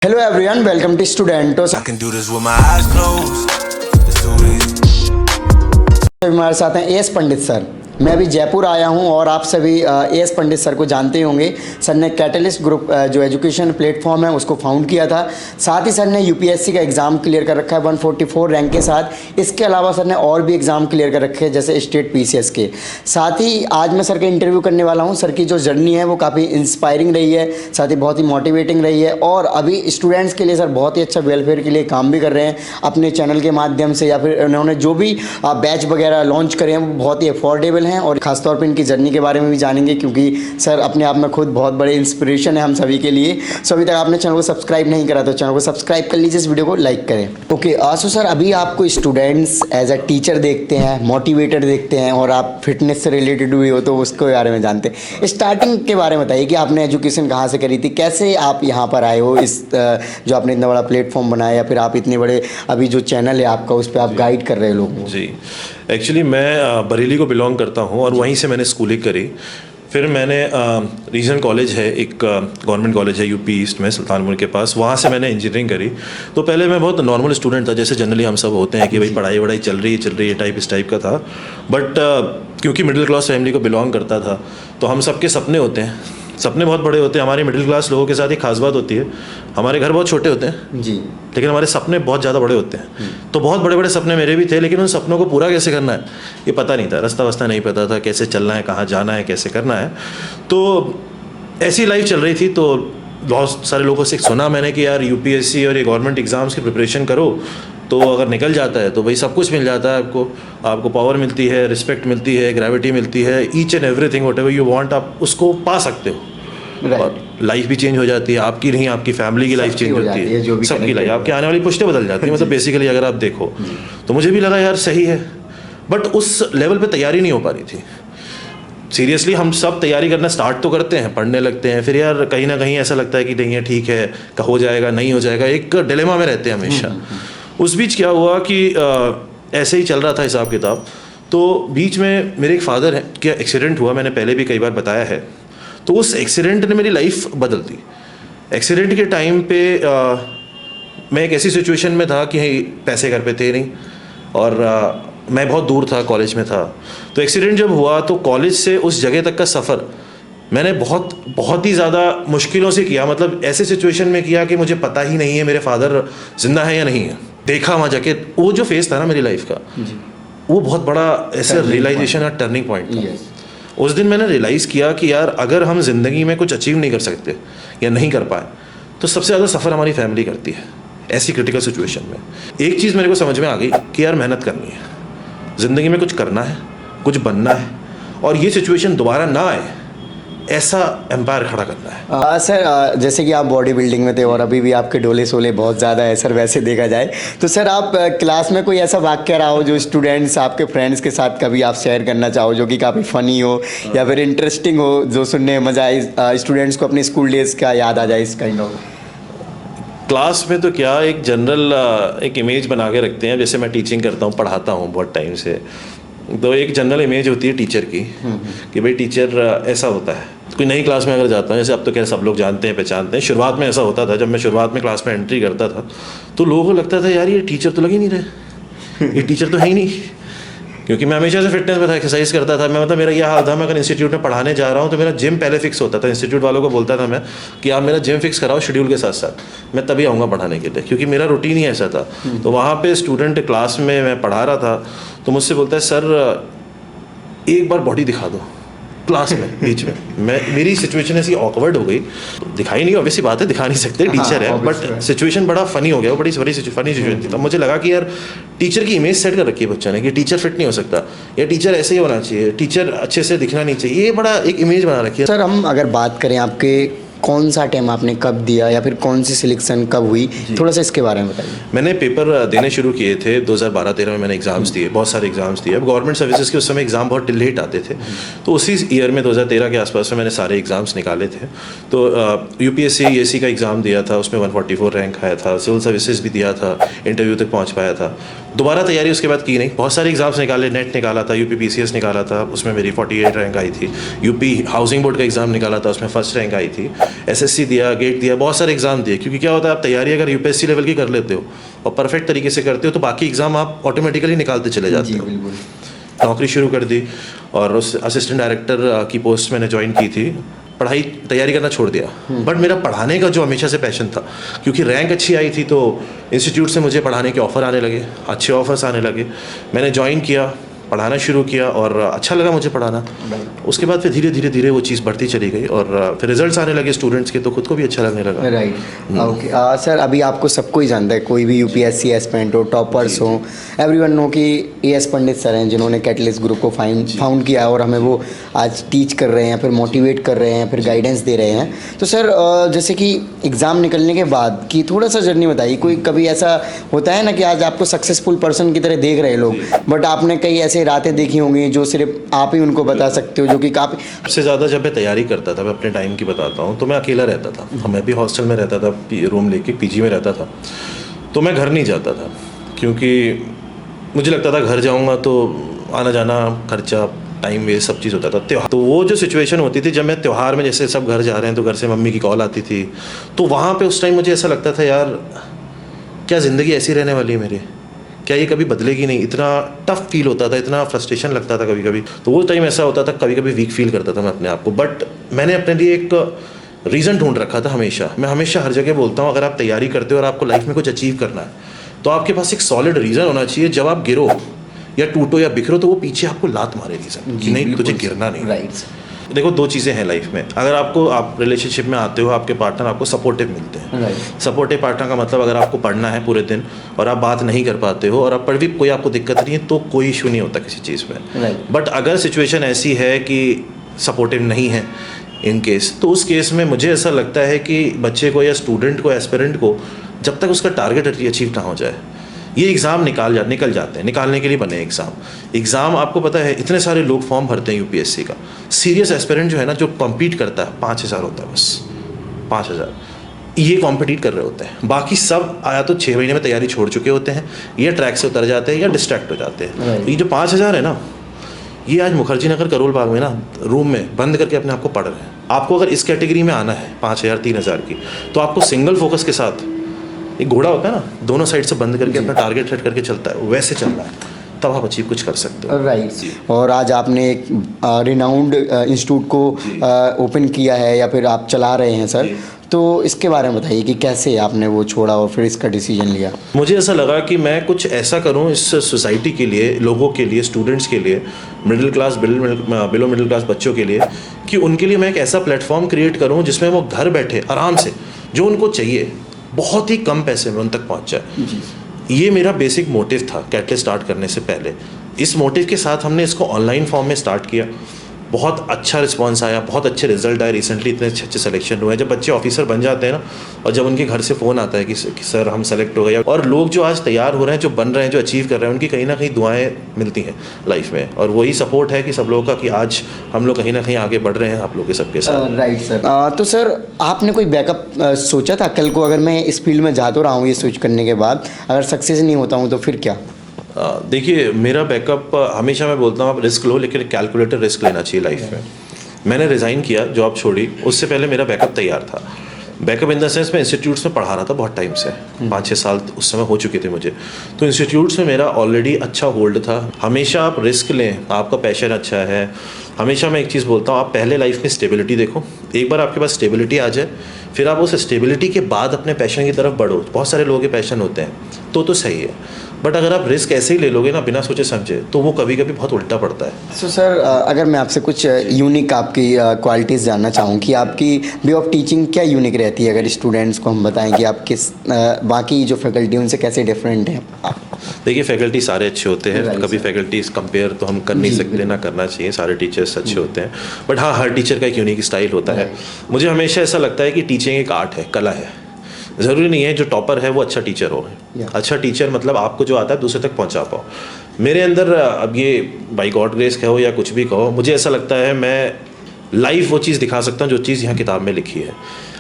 Hello everyone, welcome to Studentos। I can do this with my eyes closed. It's too easy. हमारे साथ हैं S पंडित sir. मैं अभी जयपुर आया हूं और आप सभी एस पंडित सर को जानते ही होंगे। सर ने कैटलिस्ट ग्रुप जो एजुकेशन प्लेटफॉर्म है उसको फाउंड किया था। साथ ही सर ने यूपीएससी का एग्ज़ाम क्लियर कर रखा है 144 रैंक के साथ। इसके अलावा सर ने और भी एग्ज़ाम क्लियर कर रखे हैं जैसे स्टेट पीसीएस के। साथ ही आज मैं सर का इंटरव्यू करने वाला हूँ। सर की जो जर्नी है वो काफ़ी इंस्पायरिंग रही है, साथ ही बहुत ही मोटिवेटिंग रही है और अभी स्टूडेंट्स के लिए सर बहुत ही अच्छा वेलफेयर के लिए काम भी कर रहे हैं अपने चैनल के माध्यम से, या फिर उन्होंने जो भी बैच वगैरह लॉन्च करे हैं वो बहुत ही अफोर्डेबल हैं। और ख़ासतौर पर इनकी जर्नी के बारे में भी जानेंगे क्योंकि सर अपने आप में खुद बहुत बड़े इंस्पिरेशन है हम सभी के लिए। सो अभी तक आपने चैनल को सब्सक्राइब नहीं करा तो चैनल को सब्सक्राइब कर लीजिए, इस वीडियो को लाइक करें। ओके आसु सर, अभी आपको स्टूडेंट्स एज अ टीचर देखते हैं, मोटिवेटर देखते हैं और आप फिटनेस से रिलेटेड भी हो तो उसके बारे में जानते हैं। स्टार्टिंग के बारे में बताइए कि आपने एजुकेशन कहाँ से करी थी, कैसे आप यहाँ पर आए हो, इस जो आपने इतना बड़ा प्लेटफॉर्म बनाया या फिर आप इतने बड़े अभी जो चैनल है आपका उस पर आप गाइड कर रहे हो लोगों को। जी, एक्चुअली मैं बरेली को बिलोंग करता हूँ और वहीं से मैंने स्कूलिंग करी। फिर मैंने रीजनल कॉलेज है, एक गवर्नमेंट कॉलेज है यूपी ईस्ट में सुल्तानपुर के पास, वहाँ से मैंने इंजीनियरिंग करी। तो पहले मैं बहुत नॉर्मल स्टूडेंट था, जैसे जनरली हम सब होते हैं कि भाई पढ़ाई वढ़ाई चल रही है टाइप, इस टाइप का था। बट क्योंकि मिडिल क्लास फैमिली को बिलोंग करता था तो हम सबके सपने होते हैं, सपने बहुत बड़े होते हैं। हमारे मिडिल क्लास लोगों के साथ एक खास बात होती है, हमारे घर बहुत छोटे होते हैं जी, लेकिन हमारे सपने बहुत ज़्यादा बड़े होते हैं। तो बहुत बड़े बड़े सपने मेरे भी थे, लेकिन उन सपनों को पूरा कैसे करना है ये पता नहीं था, रास्ता वास्ता नहीं पता था, कैसे चलना है, कहाँ जाना है, कैसे करना है। तो ऐसी लाइफ चल रही थी। तो बहुत सारे लोगों से सुना मैंने कि यार यूपीएससी और ये गवर्नमेंट एग्ज़ाम्स की प्रिपरेशन करो तो अगर निकल जाता है तो भाई सब कुछ मिल जाता है आपको पावर मिलती है, रिस्पेक्ट मिलती है, ग्रेविटी मिलती है, each and everything what ever you want आप उसको पा सकते हो। और लाइफ भी चेंज हो जाती है, आपकी नहीं आपकी फैमिली की लाइफ चेंज होती है, सबकी लाइफ, आपकी आने वाली पुश्तें बदल जाती है। मतलब बेसिकली अगर आप देखो तो मुझे भी लगा यार सही है, बट उस लेवल पे तैयारी नहीं हो पा रही थी। सीरियसली हम सब तैयारी करना स्टार्ट तो करते हैं, पढ़ने लगते हैं, फिर यार कहीं ना कहीं ऐसा लगता है कि नहीं है ठीक है, हो जाएगा नहीं हो जाएगा, एक डिलेमा में रहते हैं हमेशा। उस बीच क्या हुआ कि ऐसे ही चल रहा था हिसाब किताब। तो बीच में मेरे एक फादर है क्या एक्सीडेंट हुआ, मैंने पहले भी कई बार बताया है। तो उस एक्सीडेंट ने मेरी लाइफ बदल दी। एक्सीडेंट के टाइम पे मैं एक ऐसी सिचुएशन में था कि पैसे घर पे थे नहीं और मैं बहुत दूर था, कॉलेज में था। तो एक्सीडेंट जब हुआ तो कॉलेज से उस जगह तक का सफ़र मैंने बहुत ही ज़्यादा मुश्किलों से किया। मतलब ऐसे सिचुएशन में किया कि मुझे पता ही नहीं है मेरे फादर जिंदा है या नहीं है। देखा वहाँ जाके, वो जो फेस था ना मेरी लाइफ का, वो बहुत बड़ा ऐसा रियलाइजेशन और टर्निंग पॉइंट था। उस दिन मैंने रियलाइज़ किया कि यार अगर हम ज़िंदगी में कुछ अचीव नहीं कर सकते या नहीं कर पाए तो सबसे ज़्यादा सफ़र हमारी फैमिली करती है ऐसी क्रिटिकल सिचुएशन में। एक चीज़ मेरे को समझ में आ गई कि यार मेहनत करनी है, ज़िंदगी में कुछ करना है, कुछ बनना है और ये सिचुएशन दोबारा ना आए, ऐसा एम्पायर खड़ा करना है। सर जैसे कि आप बॉडी बिल्डिंग में थे और अभी भी आपके डोले सोले बहुत ज़्यादा है सर, वैसे देखा जाए तो सर आप क्लास में कोई ऐसा वाक्य रहा हो जो स्टूडेंट्स आपके फ्रेंड्स के साथ कभी आप शेयर करना चाहो जो कि काफ़ी फ़नी हो या फिर इंटरेस्टिंग हो, जो सुनने में मज़ा आए, स्टूडेंट्स को अपने स्कूल डेज का याद आ जाए, इस काइंड ऑफ। क्लास में तो क्या एक जनरल एक इमेज बना के रखते हैं। जैसे मैं टीचिंग करता हूँ, पढ़ाता हूँ बहुत टाइम से, तो एक जनरल इमेज होती है टीचर की कि भाई टीचर ऐसा होता है। कोई नई क्लास में अगर जाता हूँ, जैसे अब तो क्या सब लोग जानते हैं पहचानते हैं, शुरुआत में ऐसा होता था। जब मैं शुरुआत में क्लास में एंट्री करता था तो लोगों को लगता था यार ये टीचर तो लग ही नहीं रहे, ये टीचर तो है ही नहीं। क्योंकि मैं हमेशा से फिटनेस में था, एक्सरसाइज करता था मैं। मतलब मेरा यह हाल था, मैं अगर इंस्टीट्यूट में पढ़ाने जा रहा हूँ तो मेरा जिम पहले फिक्स होता था। इंस्टीट्यूट वालों को बोलता था मैं कि आप मेरा जिम फिक्स कराओ शेड्यूल के साथ साथ, मैं तभी आऊँगा पढ़ाने के लिए, क्योंकि मेरा रूटीन ही ऐसा था। तो वहाँ पे स्टूडेंट क्लास में मैं पढ़ा रहा था तो मुझसे बोलता है सर एक बार बॉडी दिखा दो क्लास में बीच में। मेरी सिचुएशन ऐसी ऑकवर्ड हो गई, दिखाई नहीं, ऑब्वियसली बात है दिखा नहीं सकते, टीचर है, बट सिचुएशन बड़ा फनी हो गया, वो बड़ी फनी सिचुएशन थी। तब मुझे लगा कि यार टीचर की इमेज सेट कर रखी है बच्चा ने कि टीचर फिट नहीं हो सकता या टीचर ऐसे ही होना चाहिए, टीचर अच्छे से दिखना नहीं चाहिए, ये बड़ा एक इमेज बना रखी है। सर हम अगर बात करें आपके कौन सा टाइम आपने कब दिया या फिर कौन सी सिलेक्शन कब हुई, थोड़ा सा इसके बारे में बताइए। मैंने पेपर देने शुरू किए थे 2012-13 में, मैंने एग्ज़ाम्स दिए, बहुत सारे एग्ज़ाम्स दिए। अब गवर्नमेंट सर्विसेज के उस समय एग्ज़ाम बहुत लेट आते थे, तो उसी ईयर में 2013 के आसपास में मैंने सारे एग्ज़ाम्स निकाले थे। तो यूपीएससी यूएससी का एग्ज़ाम दिया था, उसमें 144 रैंक आया था। सिविल सर्विसेज भी दिया था, इंटरव्यू तक पहुँच पाया था। दोबारा तैयारी उसके बाद की नहीं, बहुत सारे एग्ज़ाम्स निकाले, नेट निकाला था, यूपी पीसीएस निकाला था, उसमें मेरी 48 रैंक आई थी। यूपी हाउसिंग बोर्ड का एग्ज़ाम निकाला था, उसमें फर्स्ट रैंक आई थी। एसएससी दिया, गेट दिया, बहुत सारे एग्जाम दिए, क्योंकि क्या होता है आप तैयारी अगर यूपीएससी लेवल की कर लेते हो और परफेक्ट तरीके से करते हो तो बाकी एग्जाम आप ऑटोमेटिकली निकालते चले जाते हो। नौकरी शुरू कर दी और उस असिस्टेंट डायरेक्टर की पोस्ट मैंने ज्वाइन की थी। पढ़ाई तैयारी करना छोड़ दिया, बट मेरा पढ़ाने का जो हमेशा से पैशन था, क्योंकि रैंक अच्छी आई थी तो इंस्टीट्यूट से मुझे पढ़ाने के ऑफ़र आने लगे, अच्छे ऑफर्स आने लगे। मैंने ज्वाइन किया, पढ़ाना शुरू किया और अच्छा लगा मुझे पढ़ाना। उसके बाद फिर धीरे धीरे वो चीज़ बढ़ती चली गई और फिर रिजल्ट्स आने लगे स्टूडेंट्स के, तो खुद को भी अच्छा लगने लगा। राइट, ओके सर, अभी आपको सबको ही जानता है, कोई भी यूपीएससी एस्पिरेंट हो, टॉपर्स हो, एवरीवन नो कि एएस पंडित सर हैं जिन्होंने कैटलिस्ट ग्रुप को फाउंड किया और हमें वो आज टीच कर रहे हैं, फिर मोटिवेट कर रहे हैं, फिर गाइडेंस दे रहे हैं। तो सर जैसे कि एग्ज़ाम निकलने के बाद की थोड़ा सा जर्नी बताइए। कोई कभी ऐसा होता है ना कि आज आपको सक्सेसफुल पर्सन की तरह देख रहे लोग, बट आपने कई ऐसे रातें देखी होंगी जो सिर्फ आप ही उनको बता सकते हो, जो कि काफ़ी। सबसे ज़्यादा जब मैं तैयारी करता था, मैं अपने टाइम की बताता हूँ, तो मैं अकेला रहता था। मैं भी हॉस्टल में रहता था, रूम लेके पीजी में रहता था। तो मैं घर नहीं जाता था क्योंकि मुझे लगता था घर जाऊँगा तो आना जाना खर्चा, टाइम वेस्ट, सब चीज़ होता था। त्योहार, तो वो जो सिचुएशन होती थी जब मैं त्यौहार में, जैसे सब घर जा रहे हैं तो घर से मम्मी की कॉल आती थी, तो वहाँ पे उस टाइम मुझे ऐसा लगता था यार क्या ज़िंदगी ऐसी रहने वाली है मेरी, क्या ये कभी बदलेगी नहीं। इतना टफ फील होता था, इतना फ्रस्ट्रेशन लगता था कभी कभी। तो वो टाइम ऐसा होता था, कभी कभी वीक फील करता था मैं अपने आप को। बट मैंने अपने लिए एक रीज़न ढूंढ रखा था हमेशा। मैं हमेशा हर जगह बोलता हूँ, अगर आप तैयारी करते हो और आपको लाइफ में कुछ अचीव करना है तो आपके पास एक सॉलिड रीज़न होना चाहिए। जब आप गिरो या टूटो या बिखरो तो वो पीछे आपको लात मारे रीज़न कि नहीं, तुझे गिरना नहीं। राइट, देखो दो चीज़ें हैं लाइफ में। अगर आप रिलेशनशिप में आते हो, आपके पार्टनर आपको सपोर्टिव मिलते हैं। सपोर्टिव पार्टनर का मतलब अगर आपको पढ़ना है पूरे दिन और आप बात नहीं कर पाते हो और आप पर भी कोई आपको दिक्कत नहीं है तो कोई इशू नहीं होता किसी चीज़ में। बट अगर सिचुएशन ऐसी है कि सपोर्टिव नहीं है इन केस, तो उस केस में मुझे ऐसा लगता है कि बच्चे को या स्टूडेंट को, एस्पिरेंट को, जब तक उसका टारगेट अचीव ना हो जाए, ये एग्ज़ाम निकल जाते हैं, निकालने के लिए बने एग्ज़ाम। आपको पता है इतने सारे लोग फॉर्म भरते हैं यूपीएससी का। सीरियस एस्पिरेंट जो है ना, जो कम्पीट करता है 5000 होता है, बस 5000 ये कॉम्पिटिट कर रहे होते हैं। बाकी सब आया तो 6 महीने में तैयारी छोड़ चुके होते हैं, ये ट्रैक से उतर जाते हैं या डिस्ट्रैक्ट हो जाते हैं। तो ये जो 5000 है ना, ये आज मुखर्जी नगर करोल बाग में ना रूम में बंद करके अपने आप को पढ़ रहे हैं। आपको अगर इस कैटेगरी में आना है 5000 3000 की, तो आपको सिंगल फोकस के साथ, एक घोड़ा होता है ना, दोनों साइड से बंद करके अपना टारगेट सेट करके चलता है, वैसे चलना है, तब आप अचीव कुछ कर सकते हो। राइट। और आज आपने एक रिनाउंड इंस्टीट्यूट को ओपन किया है या फिर आप चला रहे हैं सर, तो इसके बारे में बताइए कि कैसे आपने वो छोड़ा और फिर इसका डिसीजन लिया। मुझे ऐसा लगा कि मैं कुछ ऐसा करूं इस सोसाइटी के लिए, लोगों के लिए, स्टूडेंट्स के लिए, middle class, below middle class बच्चों के लिए, कि उनके लिए मैं एक ऐसा प्लेटफॉर्म क्रिएट करूं जिसमें वो घर बैठे आराम से जो उनको चाहिए बहुत ही कम पैसे में उन तक पहुंच जाए। ये मेरा बेसिक मोटिव था कैटलिस्ट स्टार्ट करने से पहले। इस मोटिव के साथ हमने इसको ऑनलाइन फॉर्म में स्टार्ट किया। बहुत अच्छा रिस्पांस आया, बहुत अच्छे रिजल्ट आए। रिसेंटली इतने अच्छे सिलेक्शन हुए हैं। जब बच्चे ऑफिसर बन जाते हैं ना, और जब उनके घर से फ़ोन आता है कि सर हम सेलेक्ट हो गए, और लोग जो आज तैयार हो रहे हैं, जो बन रहे हैं, जो अचीव कर रहे हैं, उनकी कहीं ना कहीं दुआएं मिलती हैं लाइफ में। और वही सपोर्ट है कि सब लोगों का, कि आज हम लोग कहीं ना कहीं आगे बढ़ रहे हैं आप लोग के सबके साथ। Right sir. तो सर आपने कोई बैकअप सोचा था कल को, अगर मैं इस फील्ड में जा तो रहा हूँ ये स्विच करने के बाद, अगर सक्सेस नहीं होता हूँ तो फिर क्या? देखिए, मेरा बैकअप हमेशा मैं बोलता हूँ आप रिस्क लो, लेकिन कैलकुलेटेड रिस्क लेना चाहिए लाइफ में। मैंने रिज़ाइन किया, जॉब छोड़ी, उससे पहले मेरा बैकअप तैयार था। बैकअप इन द सेंस मैं इंस्टीट्यूट्स में पढ़ा रहा था बहुत टाइम से, 5-6 साल उस समय हो चुके थे मुझे। तो इंस्टीट्यूट्स में मेरा ऑलरेडी अच्छा होल्ड था। हमेशा आप रिस्क लें, आपका पैशन अच्छा है। हमेशा मैं एक चीज़ बोलता हूँ, आप पहले लाइफ में स्टेबिलिटी देखो। एक बार आपके पास स्टेबिलिटी आ जाए, फिर आप उस स्टेबिलिटी के बाद अपने पैशन की तरफ बढ़ो। बहुत सारे लोगों के पैशन होते हैं तो सही है, बट अगर आप रिस्क ऐसे ही ले लोगे ना बिना सोचे समझे, तो वो कभी कभी बहुत उल्टा पड़ता है। सो सर, अगर मैं आपसे कुछ यूनिक आपकी क्वालिटीज़ जानना चाहूँ कि आपकी वे ऑफ टीचिंग क्या यूनिक रहती है, अगर स्टूडेंट्स को हम बताएं कि आप किस बाकी जो फैकल्टी उनसे कैसे डिफरेंट हैं आप? देखिए, फैकल्टी सारे अच्छे होते हैं, कभी फैकल्टी कंपेयर तो हम कर नहीं सकते, ना करना चाहिए। सारे टीचर्स अच्छे होते हैं, बट हाँ, हर टीचर का एक यूनिक स्टाइल होता है। मुझे हमेशा ऐसा लगता है कि टीचिंग एक आर्ट है, कला है। ज़रूरी नहीं है जो टॉपर है वो अच्छा टीचर हो। अच्छा टीचर मतलब आपको जो आता है दूसरे तक पहुंचा पाओ। मेरे अंदर, अब ये बाई गॉड ग्रेस कहो या कुछ भी कहो, मुझे ऐसा लगता है मैं लाइव वो चीज़ दिखा सकता हूँ जो चीज़ यहाँ किताब में लिखी है।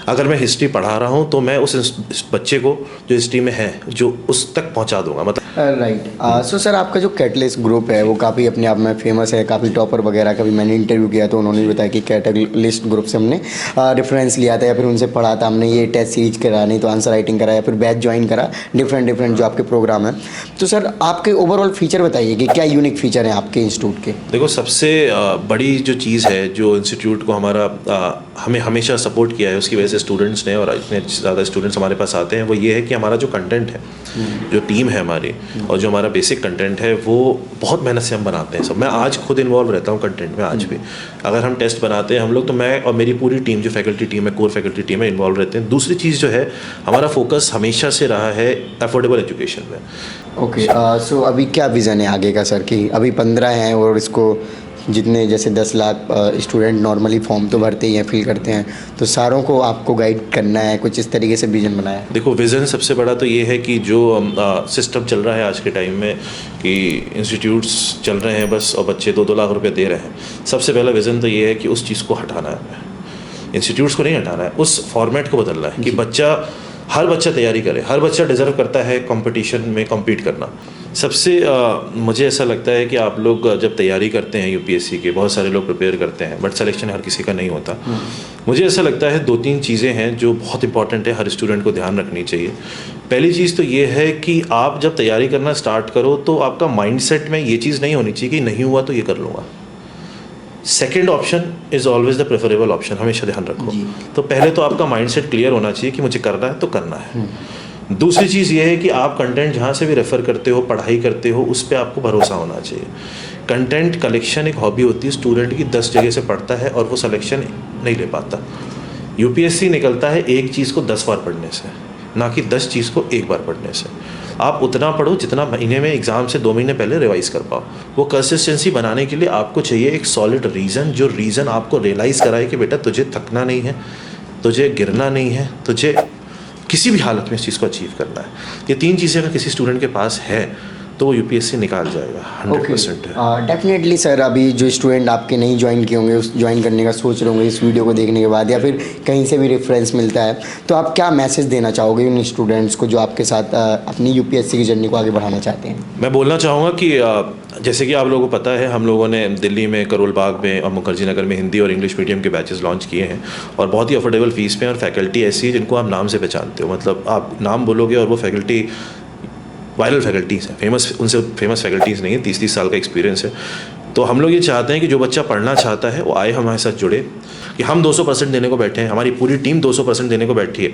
अगर मैं हिस्ट्री पढ़ा रहा हूँ तो मैं उस बच्चे को जो हिस्ट्री में है जो उस तक पहुँचा दूंगा, मतलब राइट। सो सर, आपका जो कैटलिस्ट ग्रुप है वो काफ़ी अपने आप में फेमस है, काफ़ी टॉपर वगैरह का भी मैंने इंटरव्यू किया तो उन्होंने भी बताया कि कैटलिस्ट ग्रुप से हमने रेफरेंस लिया था या फिर उनसे पढ़ा था, हमने ये टेस्ट सीरीज करा, नहीं तो आंसर राइटिंग करा या फिर बैच ज्वाइन करा, डिफरेंट जो आपके प्रोग्राम है। तो सर आपके ओवरऑल फीचर बताइए कि क्या यूनिक फीचर हैं आपके इंस्टीट्यूट के। देखो, सबसे बड़ी जो चीज़ है जो इंस्टीट्यूट को हमारा हमें हमेशा सपोर्ट किया है, उसकी वजह से स्टूडेंट्स ने और इतने ज़्यादा स्टूडेंट्स हमारे पास आते हैं, वो ये है कि हमारा जो कंटेंट है, जो टीम है हमारी और जो हमारा बेसिक कंटेंट है वो बहुत मेहनत से हम बनाते हैं सब। मैं आज खुद इन्वॉल्व रहता हूँ कंटेंट में आज भी। अगर हम टेस्ट बनाते हैं हम लोग, तो मैं और मेरी पूरी टीम, जो फैकल्टी टीम है, कोर फैकल्टी टीम है, इन्वॉल्व रहते हैं। दूसरी चीज़ जो है, हमारा फोकस हमेशा से रहा है अफोर्डेबल एजुकेशन में। ओके, सो अभी क्या विज़न है आगे का सर, कि अभी 15 हैं और इसको जितने जैसे 10 लाख स्टूडेंट नॉर्मली फॉर्म तो भरते ही हैं, फिल करते हैं, तो सारों को आपको गाइड करना है, कुछ इस तरीके से विज़न बनाया है। देखो, विज़न सबसे बड़ा तो ये है कि जो सिस्टम चल रहा है आज के टाइम में कि इंस्टीट्यूट्स चल रहे हैं बस और बच्चे 2-2 लाख रुपए दे रहे हैं, सबसे पहला विज़न तो ये है कि उस चीज़ को हटाना है। इंस्टीट्यूट्स को नहीं हटाना है, उस फॉर्मेट को बदलना है कि हर बच्चा तैयारी करे, हर बच्चा डिज़र्व करता है कंपटीशन में कम्पीट करना। सबसे मुझे ऐसा लगता है कि आप लोग जब तैयारी करते हैं यूपीएससी के, बहुत सारे लोग प्रिपेयर करते हैं बट सिलेक्शन हर किसी का नहीं होता। मुझे ऐसा लगता है 2-3 चीज़ें हैं जो बहुत इंपॉर्टेंट है, हर स्टूडेंट को ध्यान रखनी चाहिए। पहली चीज़ तो ये है कि आप जब तैयारी करना स्टार्ट करो तो आपका माइंडसेट में ये चीज़ नहीं होनी चाहिए कि नहीं हुआ तो ये कर लूँगा। Second option is always the preferable option, हमेशा ध्यान रखो। तो पहले तो आपका माइंडसेट क्लियर होना चाहिए कि मुझे करना है तो करना है। दूसरी चीज़ ये है कि आप कंटेंट जहाँ से भी रेफ़र करते हो, पढ़ाई करते हो, उस पर आपको भरोसा होना चाहिए। कंटेंट कलेक्शन एक हॉबी होती है, स्टूडेंट की 10 जगह से पढ़ता है और वो सिलेक्शन नहीं ले पाता। यूपीएससी निकलता है एक चीज़ को 10 बार पढ़ने से, ना कि 10 चीज़ को एक बार पढ़ने से। आप उतना पढ़ो जितना महीने में एग्ज़ाम से 2 महीने पहले रिवाइज कर पाओ। वो कंसिस्टेंसी बनाने के लिए आपको चाहिए एक सॉलिड रीज़न, जो रीज़न आपको रियलाइज़ कराए कि बेटा तुझे थकना नहीं है, तुझे गिरना नहीं है, तुझे किसी भी हालत में इस चीज़ को अचीव करना है। ये 3 चीज़ें अगर किसी स्टूडेंट के पास है तो वो यूपीएससी निकाल जाएगा 100%। डेफिनेटली सर, अभी जो स्टूडेंट आपके नहीं ज्वाइन किए होंगे, उस ज्वाइन करने का सोच रहे होंगे इस वीडियो को देखने के बाद, या फिर कहीं से भी रेफरेंस मिलता है, तो आप क्या मैसेज देना चाहोगे उन स्टूडेंट्स को जो आपके साथ अपनी यूपीएससी की जर्नी को आगे बढ़ाना चाहते हैं। मैं बोलना चाहूँगा कि जैसे कि आप लोगों को पता है, हम लोगों ने दिल्ली में करोल बाग में और मुखर्जी नगर में हिंदी और इंग्लिश मीडियम के बैचेस लॉन्च किए हैं और बहुत ही अफोर्डेबल फीस पे, और फैकल्टी ऐसी है जिनको आप नाम से पहचानते हो। मतलब आप नाम बोलोगे और वो फैकल्टी वायरल फैकल्टीज़ हैं, उनसे फेमस फैकल्टीज़ नहीं है, 30-30 साल का एक्सपीरियंस है। तो हम लोग ये चाहते हैं कि जो बच्चा पढ़ना चाहता है वो आए, हमारे साथ जुड़े, कि हम 200% देने को बैठे हैं, हमारी पूरी टीम 200% देने को बैठी है,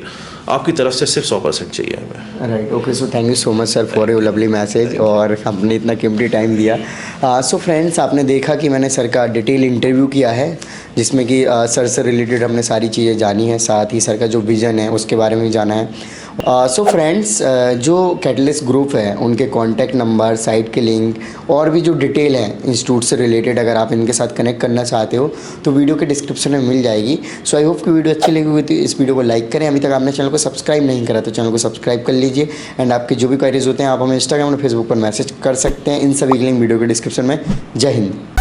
आपकी तरफ से सिर्फ 100% चाहिए हमें। Right, okay, so thank you so much sir for your lovely message, और आपने इतना कीमती टाइम दिया। सो फ्रेंड्स, आपने देखा कि मैंने सर का डिटेल इंटरव्यू किया है, जिसमें कि सर से रिलेटेड हमने सारी चीज़ें जानी हैं, साथ ही सर का जो विज़न है उसके बारे में भी जाना है। सो फ्रेंड्स, जो कैटलिस्ट ग्रुप है उनके कॉन्टैक्ट नंबर, साइट के लिंक और भी जो डिटेल है इंस्टीट्यूट से रिलेटेड, अगर आप इनके साथ कनेक्ट करना चाहते हो तो वीडियो के डिस्क्रिप्शन में मिल जाएगी। सो आई होप कि वीडियो अच्छी लगी हुई तो इस वीडियो को लाइक करें। अभी तक आपने चैनल को सब्सक्राइब नहीं करा तो चैनल को सब्सक्राइब कर लीजिए, एंड आपके जो भी क्वेरीज होते हैं आप हमें इंस्टाग्राम और फेसबुक पर मैसेज कर सकते हैं। इन सभी के लिंक वीडियो के डिस्क्रिप्शन में। जय हिंद।